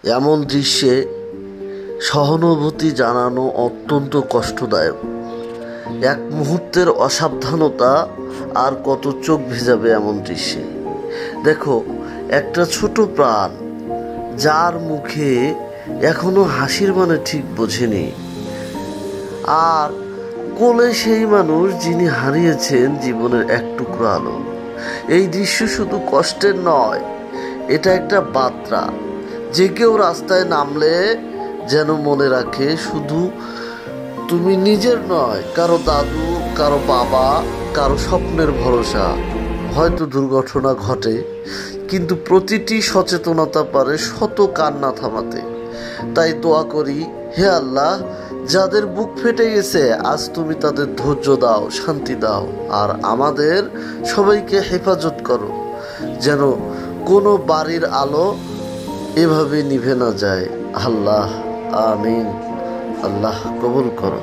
এমন দৃশ্যে সহানুভূতি জানানো অত্যন্ত কষ্টদায়ক। এক মুহূর্তের অসাবধানতা আর কত চোখ ভেজাবে এমন দৃশ্যে। দেখো, একটা ছোট প্রাণ যার মুখে এখনো হাসির মানে ঠিক বোঝেনি, আর কোলে সেই মানুষ যিনি হারিয়েছেন জীবনের এক টুকরো আলো। এই দৃশ্য শুধু কষ্টের নয়, এটা একটা বার্তা যে কেউ রাস্তায় নামলে যেন মনে রাখে, শুধু তুমি নিজের নয়, কারো দাদু, কারো বাবা, কারো স্বপ্নের ভরসা। হয়তো দুর্ঘটনা ঘটে, কিন্তু প্রতিটি সচেতনতা পারে শত কান্না থামাতে। তাই দোয়া করি, হে আল্লাহ, যাদের বুক ফেটে গেছে আজ তুমি তাদের ধৈর্য দাও, শান্তি দাও, আর আমাদের সবাইকে হেফাজত করো, যেন কোনো বাড়ির আলো এভাবে নিভে না যায়। আল্লাহ আমিন। আল্লাহ কবুল করো।